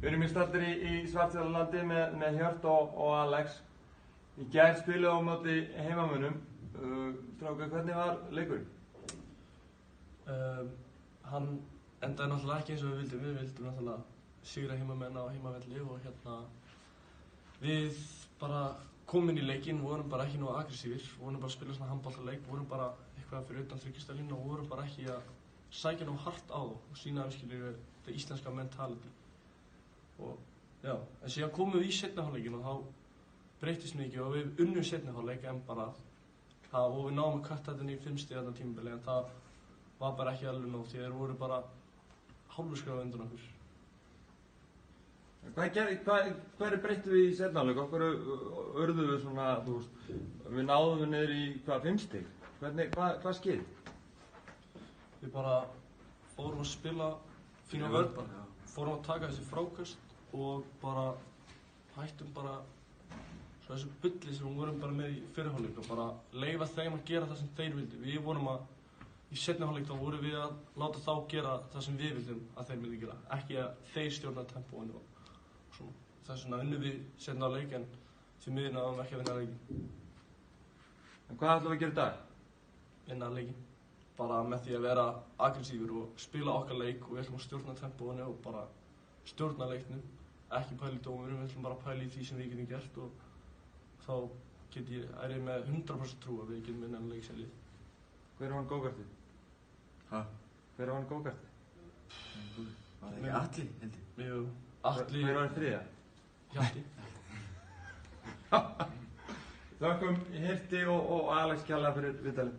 Við erum staddir í Svartfjallalandi með Hjört og Alex. Í gær spiluðu á móti heimamönnum. Strákar, hvernig var leikurinn? Hann endaði náttúrulega ekki eins og við vildum. Við vildum náttúrulega sigra heimamenn á heimavelli og við bara komum inn í leikinn, vorum bara ekki nógu aggressífir, vorum bara að spila svona handboltaleik, vorum bara eitthvað fyrir utan þryggjastælínu og vorum bara ekki að sækja nógu hart á þá og sýna það íslenska mentality. Og já, en síðan komum við í seinni hálfleikinn og þá breyttist mikið og við unnum seinni hálfleik en bara það og við náðum að kötta þetta í 5 stig þarna tímabili en það var bara ekki alveg nóg því þeir voru bara hálfu skref undan okkur. Hverju breyttum við í seinni hálfleik? Okkur urðum við svona, við náðum við niður í 5 stig? Hvað skeði? Við bara fórum að spila fína vörn, fórum að taka þessi frákast og bara hættum bara þessu bulli sem við vorum bara með í fyrri hálfleik og bara leyfa þeim að gera það sem þeir vildu. Við vorum í seinni hálfleik þá vorum við að láta þá gera það sem við vildum að þeir vildu gera, ekki að þeir stjórna tempóinu og svona. Þess vegna unnum við seinni hálfleik en því miður náðum við ekki að vinna leikinn. En hvað ætlum við að gera í dag? Vinna leikinn. Bara með því að vera aggressífur og spila okkar leik og við ætlum að stjórna tempóinu og bara stjórna leiknum. Ekki pæla í dómurum, við ætlum bara að pæla í því sem við getum gert og þá er ég með 100% trú að við getum vinna leik sem lið. Hver vann gókartið? Hver vann gókartið? Var það ekki Atli, held ég? Jú, Atli. Hver vann þriðja? Hjalti. Þökkum Hirti og Alex kærlega fyrir viðtalið.